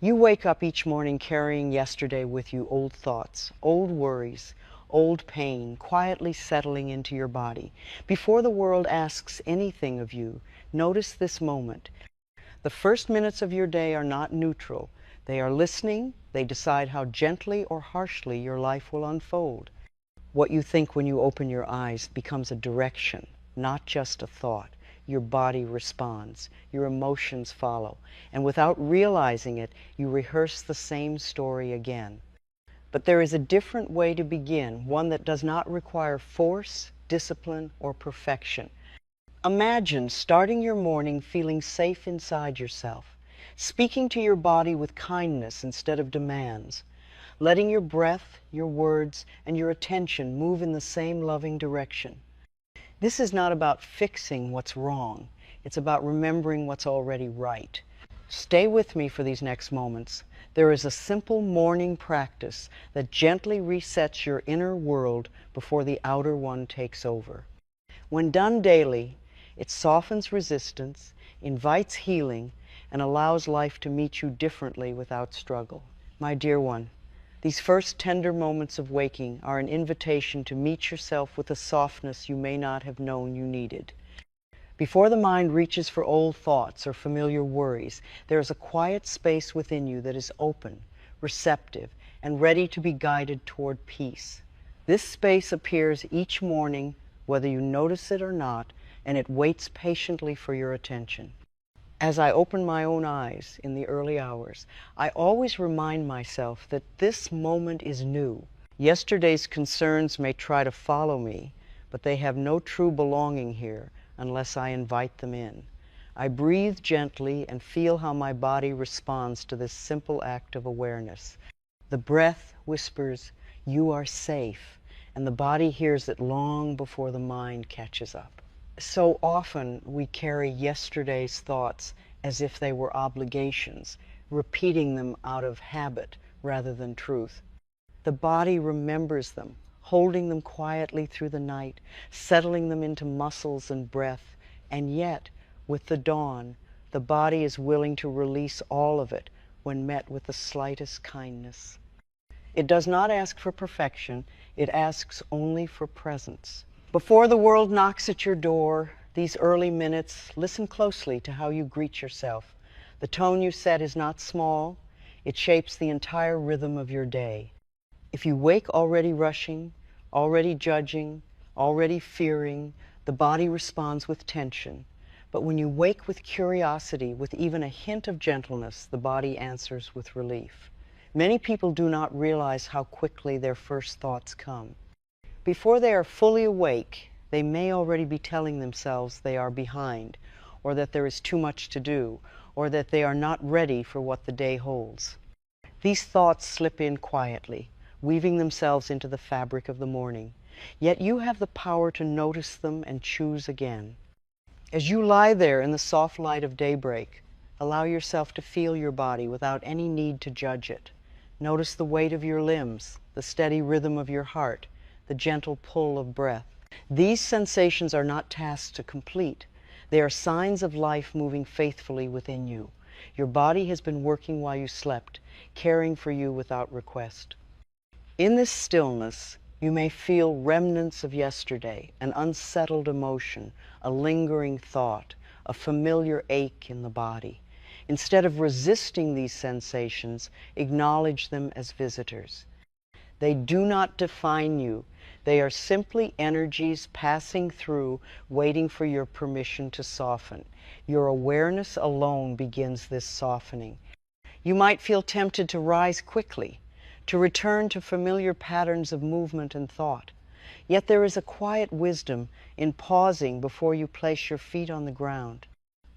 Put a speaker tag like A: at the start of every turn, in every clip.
A: You wake up each morning carrying yesterday with you, old thoughts, old worries, old pain, quietly settling into your body. Before the world asks anything of you, notice this moment. The first minutes of your day are not neutral. They are listening. They decide how gently or harshly your life will unfold. What you think when you open your eyes becomes a direction, not just a thought. Your body responds, your emotions follow, and without realizing it, you rehearse the same story again. But there is a different way to begin, one that does not require force, discipline, or perfection. Imagine starting your morning feeling safe inside yourself, speaking to your body with kindness instead of demands, letting your breath, your words, and your attention move in the same loving direction. This is not about fixing what's wrong. It's about remembering what's already right. Stay with me for these next moments. There is a simple morning practice that gently resets your inner world before the outer one takes over. When done daily, it softens resistance, invites healing, and allows life to meet you differently without struggle. My dear one, these first tender moments of waking are an invitation to meet yourself with a softness you may not have known you needed. Before the mind reaches for old thoughts or familiar worries, there is a quiet space within you that is open, receptive, and ready to be guided toward peace. This space appears each morning, whether you notice it or not, and it waits patiently for your attention. As I open my own eyes in the early hours, I always remind myself that this moment is new. Yesterday's concerns may try to follow me, but they have no true belonging here unless I invite them in. I breathe gently and feel how my body responds to this simple act of awareness. The breath whispers, "You are safe," and the body hears it long before the mind catches up. So often we carry yesterday's thoughts as if they were obligations, repeating them out of habit rather than truth. The body remembers them, holding them quietly through the night, settling them into muscles and breath, and yet, with the dawn, the body is willing to release all of it when met with the slightest kindness. It does not ask for perfection, it asks only for presence. Before the world knocks at your door, these early minutes, listen closely to how you greet yourself. The tone you set is not small. It shapes the entire rhythm of your day. If you wake already rushing, already judging, already fearing, the body responds with tension. But when you wake with curiosity, with even a hint of gentleness, the body answers with relief. Many people do not realize how quickly their first thoughts come. Before they are fully awake, they may already be telling themselves they are behind, or that there is too much to do, or that they are not ready for what the day holds. These thoughts slip in quietly, weaving themselves into the fabric of the morning. Yet you have the power to notice them and choose again. As you lie there in the soft light of daybreak, allow yourself to feel your body without any need to judge it. Notice the weight of your limbs, the steady rhythm of your heart, the gentle pull of breath. These sensations are not tasks to complete. They are signs of life moving faithfully within you. Your body has been working while you slept, caring for you without request. In this stillness, you may feel remnants of yesterday, an unsettled emotion, a lingering thought, a familiar ache in the body. Instead of resisting these sensations, acknowledge them as visitors. They do not define you. They are simply energies passing through, waiting for your permission to soften. Your awareness alone begins this softening. You might feel tempted to rise quickly, to return to familiar patterns of movement and thought. Yet there is a quiet wisdom in pausing before you place your feet on the ground.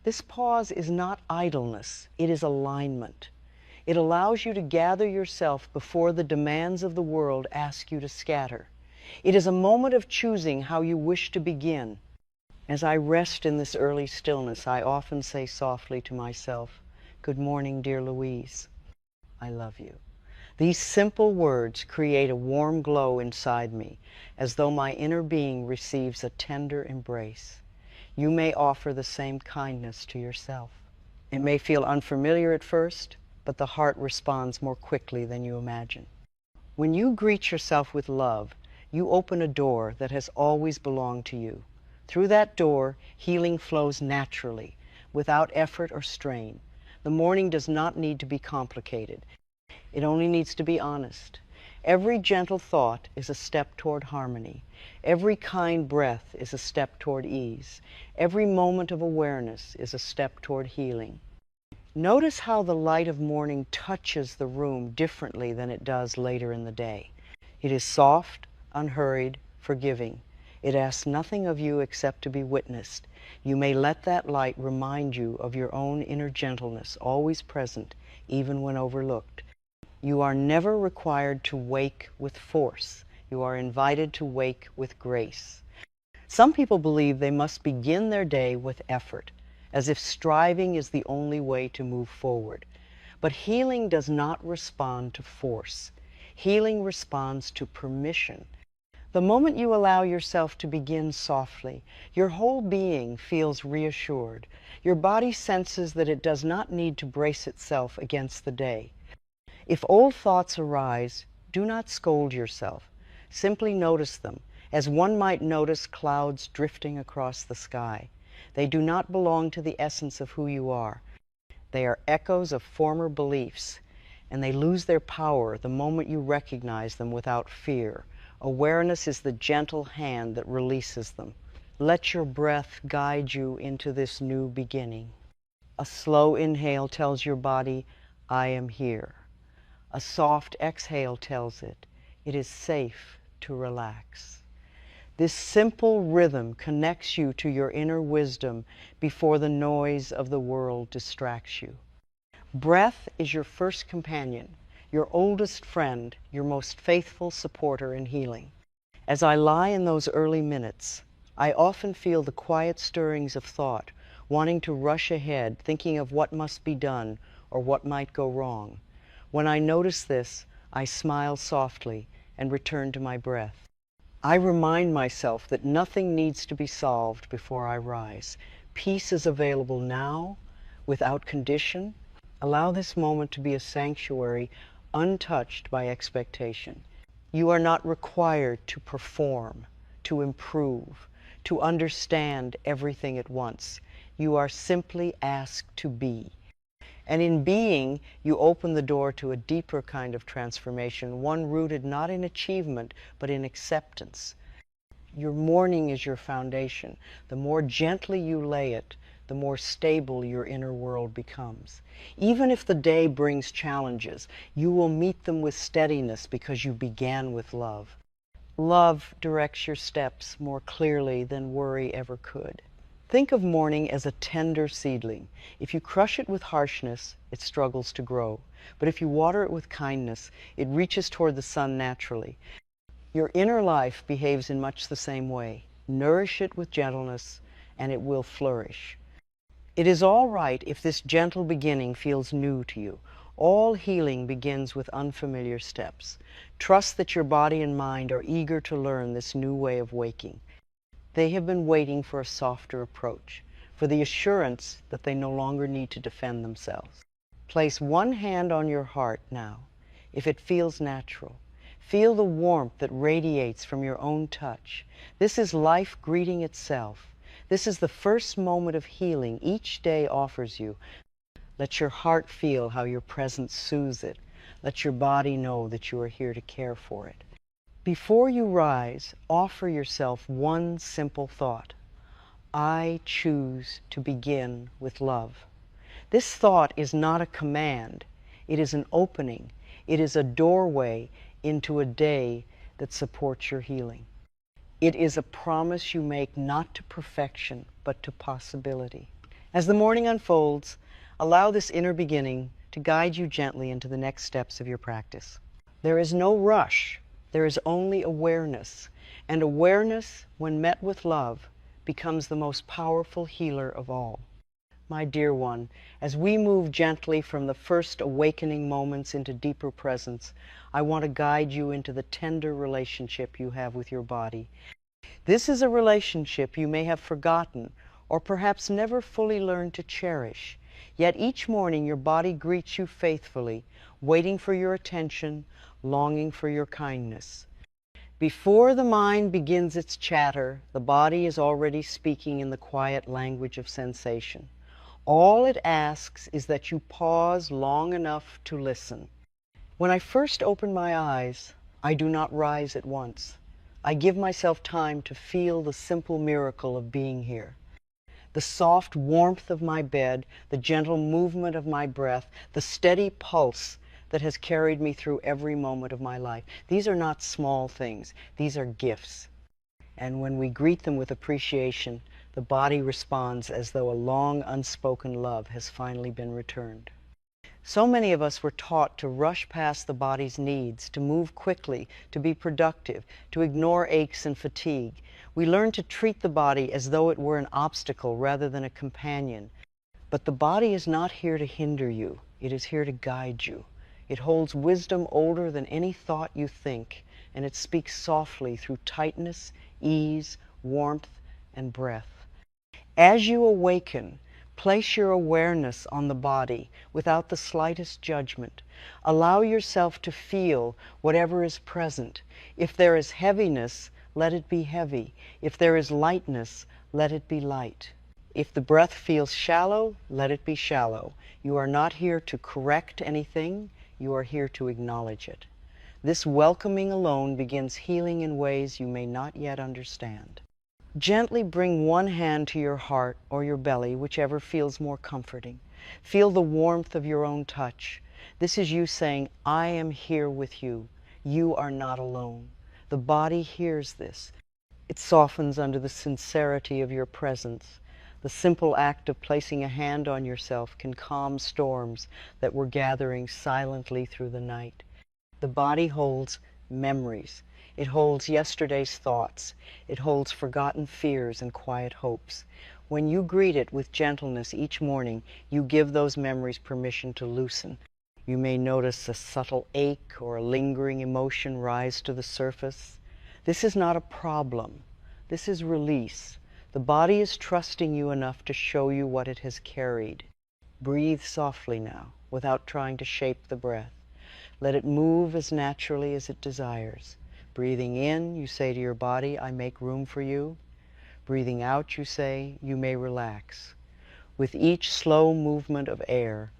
A: This pause is not idleness, it is alignment. It allows you to gather yourself before the demands of the world ask you to scatter. It is a moment of choosing how you wish to begin. As I rest in this early stillness, I often say softly to myself, "Good morning, dear Louise. I love you." These simple words create a warm glow inside me, as though my inner being receives a tender embrace. You may offer the same kindness to yourself. It may feel unfamiliar at first, but the heart responds more quickly than you imagine. When you greet yourself with love, you open a door that has always belonged to you. Through that door, healing flows naturally, without effort or strain. The morning does not need to be complicated. It only needs to be honest. Every gentle thought is a step toward harmony. Every kind breath is a step toward ease. Every moment of awareness is a step toward healing. Notice how the light of morning touches the room differently than it does later in the day. It is soft, unhurried, forgiving. It asks nothing of you except to be witnessed. You may let that light remind you of your own inner gentleness, always present, even when overlooked. You are never required to wake with force. You are invited to wake with grace. Some people believe they must begin their day with effort, as if striving is the only way to move forward. But healing does not respond to force. Healing responds to permission. The moment you allow yourself to begin softly, your whole being feels reassured. Your body senses that it does not need to brace itself against the day. If old thoughts arise, do not scold yourself. Simply notice them, as one might notice clouds drifting across the sky. They do not belong to the essence of who you are. They are echoes of former beliefs, and they lose their power the moment you recognize them without fear. Awareness is the gentle hand that releases them. Let your breath guide you into this new beginning. A slow inhale tells your body, I am here. A soft exhale tells it, it is safe to relax. This simple rhythm connects you to your inner wisdom before the noise of the world distracts you. Breath is your first companion, your oldest friend, your most faithful supporter in healing. As I lie in those early minutes, I often feel the quiet stirrings of thought, wanting to rush ahead, thinking of what must be done or what might go wrong. When I notice this, I smile softly and return to my breath. I remind myself that nothing needs to be solved before I rise. Peace is available now, without condition. Allow this moment to be a sanctuary untouched by expectation. You are not required to perform, to improve, to understand everything at once. You are simply asked to be. And in being, you open the door to a deeper kind of transformation, one rooted not in achievement, but in acceptance. Your morning is your foundation. The more gently you lay it, the more stable your inner world becomes. Even if the day brings challenges, you will meet them with steadiness because you began with love. Love directs your steps more clearly than worry ever could. Think of morning as a tender seedling. If you crush it with harshness, it struggles to grow. But if you water it with kindness, it reaches toward the sun naturally. Your inner life behaves in much the same way. Nourish it with gentleness, and it will flourish. It is all right if this gentle beginning feels new to you. All healing begins with unfamiliar steps. Trust that your body and mind are eager to learn this new way of waking. They have been waiting for a softer approach, for the assurance that they no longer need to defend themselves. Place one hand on your heart now, if it feels natural. Feel the warmth that radiates from your own touch. This is life greeting itself. This is the first moment of healing each day offers you. Let your heart feel how your presence soothes it. Let your body know that you are here to care for it. Before you rise, offer yourself one simple thought. I choose to begin with love. This thought is not a command. It is an opening. It is a doorway into a day that supports your healing. It is a promise you make not to perfection, but to possibility. As the morning unfolds, allow this inner beginning to guide you gently into the next steps of your practice. There is no rush. There is only awareness, and awareness, when met with love, becomes the most powerful healer of all. My dear one, as we move gently from the first awakening moments into deeper presence, I want to guide you into the tender relationship you have with your body. This is a relationship you may have forgotten or perhaps never fully learned to cherish. Yet each morning your body greets you faithfully, waiting for your attention, longing for your kindness. Before the mind begins its chatter, the body is already speaking in the quiet language of sensation. All it asks is that you pause long enough to listen. When I first open my eyes, I do not rise at once. I give myself time to feel the simple miracle of being here. The soft warmth of my bed, the gentle movement of my breath, the steady pulse that has carried me through every moment of my life. These are not small things. These are gifts. And when we greet them with appreciation, the body responds as though a long unspoken love has finally been returned. So many of us were taught to rush past the body's needs, to move quickly, to be productive, to ignore aches and fatigue. We learn to treat the body as though it were an obstacle rather than a companion. But the body is not here to hinder you. It is here to guide you. It holds wisdom older than any thought you think, and it speaks softly through tightness, ease, warmth, and breath. As you awaken, place your awareness on the body without the slightest judgment. Allow yourself to feel whatever is present. If there is heaviness, let it be heavy. If there is lightness, let it be light. If the breath feels shallow, let it be shallow. You are not here to correct anything. You are here to acknowledge it. This welcoming alone begins healing in ways you may not yet understand. Gently bring one hand to your heart or your belly, whichever feels more comforting. Feel the warmth of your own touch. This is you saying, I am here with you. You are not alone. The body hears this. It softens under the sincerity of your presence. The simple act of placing a hand on yourself can calm storms that were gathering silently through the night. The body holds memories. It holds yesterday's thoughts. It holds forgotten fears and quiet hopes. When you greet it with gentleness each morning, you give those memories permission to loosen. You may notice a subtle ache or a lingering emotion rise to the surface. This is not a problem. This is release. The body is trusting you enough to show you what it has carried. Breathe softly now, without trying to shape the breath. Let it move as naturally as it desires. Breathing in, you say to your body, I make room for you. Breathing out, you say, you may relax. With each slow movement of air,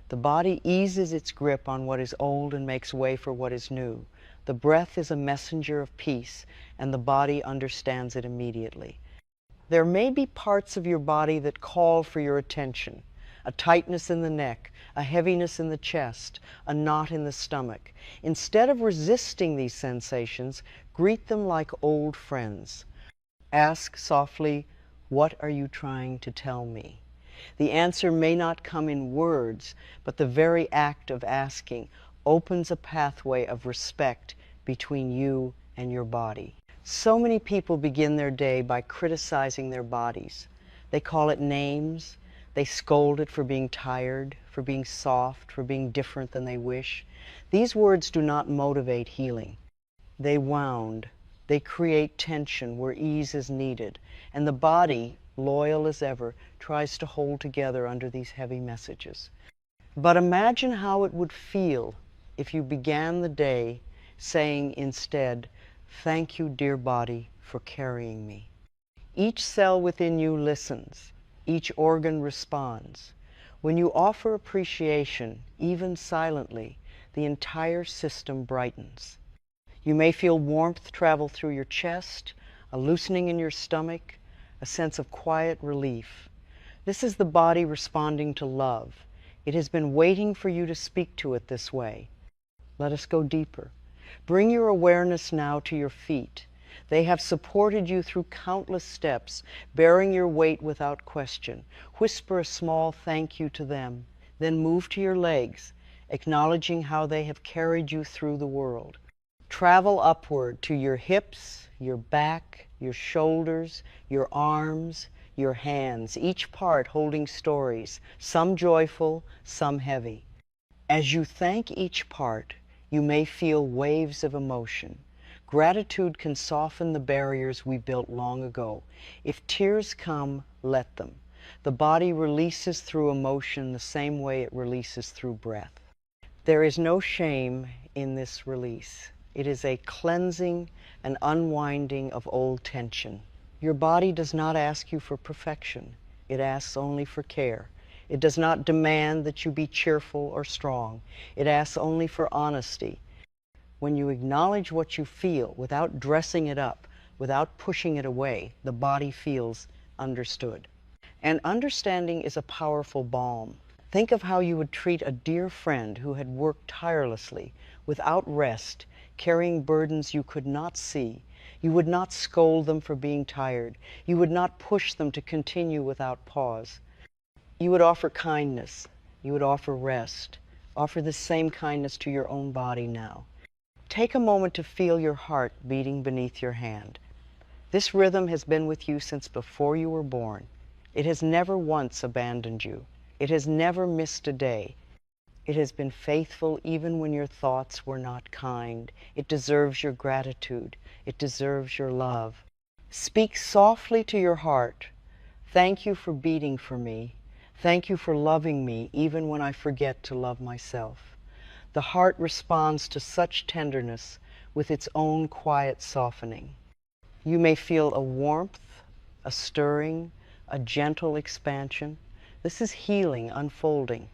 A: the body eases its grip on what is old and makes way for what is new. The breath is a messenger of peace, and the body understands it immediately. There may be parts of your body that call for your attention. A tightness in the neck, a heaviness in the chest, a knot in the stomach. Instead of resisting these sensations, greet them like old friends. Ask softly, what are you trying to tell me? The answer may not come in words, but the very act of asking opens a pathway of respect between you and your body. So many people begin their day by criticizing their bodies. They call it names. They scold it for being tired, for being soft, for being different than they wish. These words do not motivate healing. They wound. They create tension where ease is needed. And the body, loyal as ever, tries to hold together under these heavy messages. But imagine how it would feel if you began the day saying instead, thank you, dear body, for carrying me. Each cell within you listens. Each organ responds. When you offer appreciation, even silently, the entire system brightens. You may feel warmth travel through your chest, a loosening in your stomach, a sense of quiet relief. This is the body responding to love. It has been waiting for you to speak to it this way. Let us go deeper. Bring your awareness now to your feet. They have supported you through countless steps, bearing your weight without question. Whisper a small thank you to them. Then move to your legs, acknowledging how they have carried you through the world. Travel upward to your hips, your back, your shoulders, your arms, your hands, each part holding stories, some joyful, some heavy. As you thank each part, you may feel waves of emotion. Gratitude can soften the barriers we built long ago. If tears come, let them. The body releases through emotion the same way it releases through breath. There is no shame in this release. It is a cleansing and unwinding of old tension. Your body does not ask you for perfection. It asks only for care. It does not demand that you be cheerful or strong. It asks only for honesty. When you acknowledge what you feel without dressing it up, without pushing it away, the body feels understood. And understanding is a powerful balm. Think of how you would treat a dear friend who had worked tirelessly, without rest, carrying burdens you could not see. You would not scold them for being tired. You would not push them to continue without pause. You would offer kindness. You would offer rest. Offer the same kindness to your own body now. Take a moment to feel your heart beating beneath your hand. This rhythm has been with you since before you were born. It has never once abandoned you. It has never missed a day. It has been faithful even when your thoughts were not kind. It deserves your gratitude. It deserves your love. Speak softly to your heart. Thank you for beating for me. Thank you for loving me even when I forget to love myself. The heart responds to such tenderness with its own quiet softening. You may feel a warmth, a stirring, a gentle expansion. This is healing unfolding.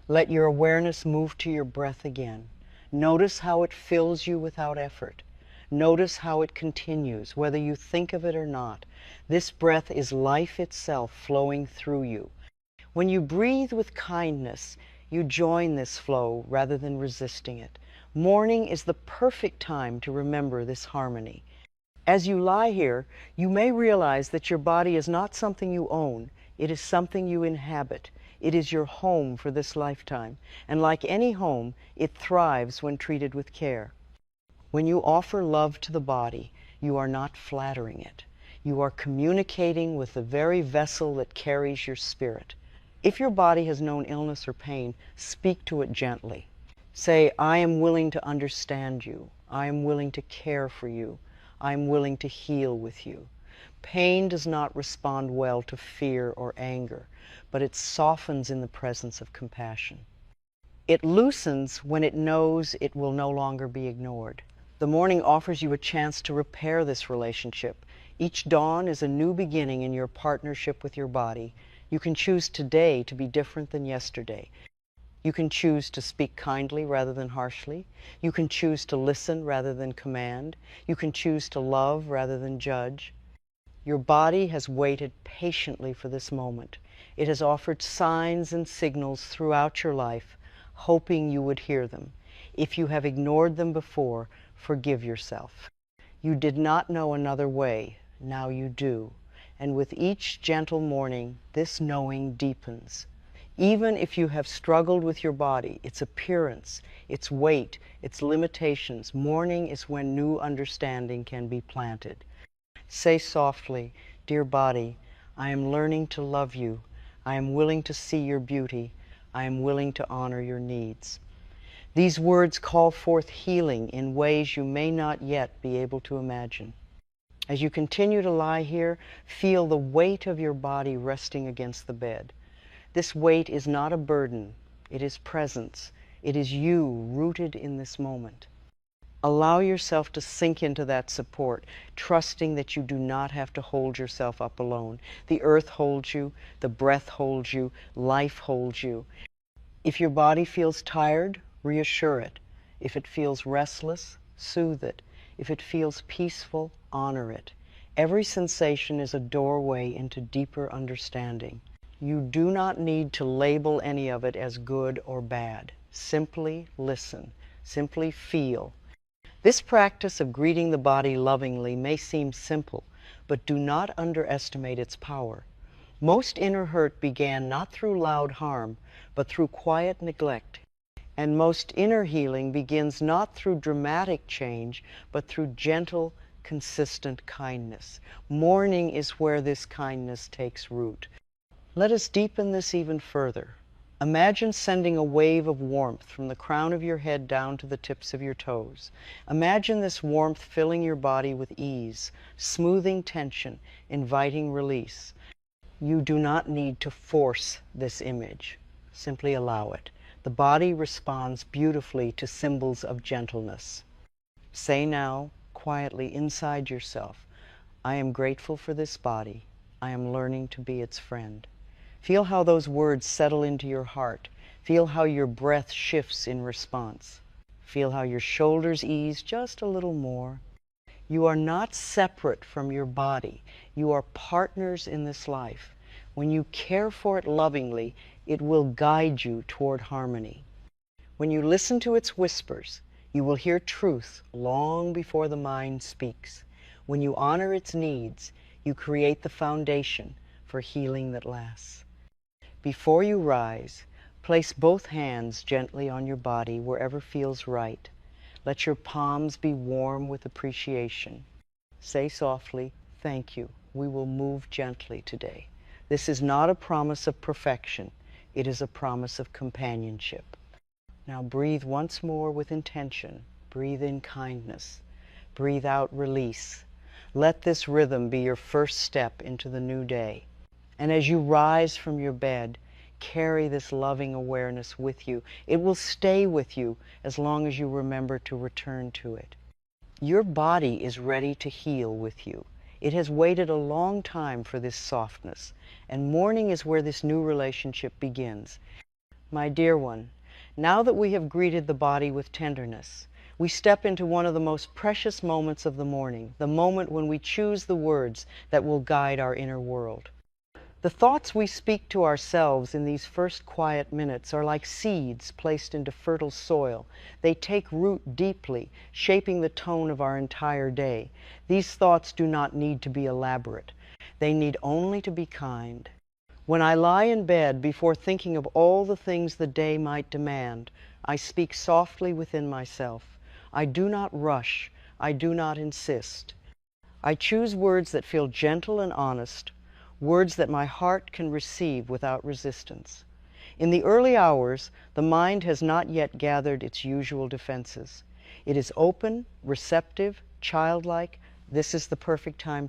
A: Let your awareness move to your breath again. Notice how it fills you without effort. Notice how it continues, whether you think of it or not. This breath is life itself flowing through you. When you breathe with kindness, you join this flow rather than resisting it. Morning is the perfect time to remember this harmony. As you lie here, you may realize that your body is not something you own. It is something you inhabit. It is your home for this lifetime. And like any home, it thrives when treated with care. When you offer love to the body, you are not flattering it. You are communicating with the very vessel that carries your spirit. If your body has known illness or pain, speak to it gently. Say, I am willing to understand you. I am willing to care for you. I am willing to heal with you. Pain does not respond well to fear or anger, but it softens in the presence of compassion. It loosens when it knows it will no longer be ignored. The morning offers you a chance to repair this relationship. Each dawn is a new beginning in your partnership with your body. You can choose today to be different than yesterday. You can choose to speak kindly rather than harshly. You can choose to listen rather than command. You can choose to love rather than judge. Your body has waited patiently for this moment. It has offered signs and signals throughout your life, hoping you would hear them. If you have ignored them before, forgive yourself. You did not know another way. Now you do. And with each gentle morning, this knowing deepens. Even if you have struggled with your body, its appearance, its weight, its limitations, morning is when new understanding can be planted. Say softly, dear body, I am learning to love you. I am willing to see your beauty. I am willing to honor your needs. These words call forth healing in ways you may not yet be able to imagine. As you continue to lie here, feel the weight of your body resting against the bed. This weight is not a burden. It is presence. It is you rooted in this moment. Allow yourself to sink into that support, trusting that you do not have to hold yourself up alone. The earth holds you, the breath holds you, life holds you. If your body feels tired, reassure it. If it feels restless, soothe it. If it feels peaceful, honor it. Every sensation is a doorway into deeper understanding. You do not need to label any of it as good or bad. Simply listen. Simply feel. This practice of greeting the body lovingly may seem simple, but do not underestimate its power. Most inner hurt began not through loud harm, but through quiet neglect. And most inner healing begins not through dramatic change, but through gentle, consistent kindness. Morning is where this kindness takes root. Let us deepen this even further. Imagine sending a wave of warmth from the crown of your head down to the tips of your toes. Imagine this warmth filling your body with ease, smoothing tension, inviting release. You do not need to force this image. Simply allow it. The body responds beautifully to symbols of gentleness. Say now, quietly inside yourself, I am grateful for this body. I am learning to be its friend. Feel how those words settle into your heart. Feel how your breath shifts in response. Feel how your shoulders ease just a little more. You are not separate from your body. You are partners in this life. When you care for it lovingly, it will guide you toward harmony. When you listen to its whispers, you will hear truth long before the mind speaks. When you honor its needs, you create the foundation for healing that lasts. Before you rise, place both hands gently on your body wherever feels right. Let your palms be warm with appreciation. Say softly, thank you. We will move gently today. This is not a promise of perfection. It is a promise of companionship. Now breathe once more with intention. Breathe in kindness. Breathe out release. Let this rhythm be your first step into the new day. And as you rise from your bed, carry this loving awareness with you. It will stay with you as long as you remember to return to it. Your body is ready to heal with you. It has waited a long time for this softness, and morning is where this new relationship begins. My dear one, now that we have greeted the body with tenderness, we step into one of the most precious moments of the morning, the moment when we choose the words that will guide our inner world. The thoughts we speak to ourselves in these first quiet minutes are like seeds placed into fertile soil. They take root deeply, shaping the tone of our entire day. These thoughts do not need to be elaborate. They need only to be kind. When I lie in bed before thinking of all the things the day might demand, I speak softly within myself. I do not rush. I do not insist. I choose words that feel gentle and honest, words that my heart can receive without resistance. In the early hours, the mind has not yet gathered its usual defenses. It is open, receptive, childlike. This is the perfect time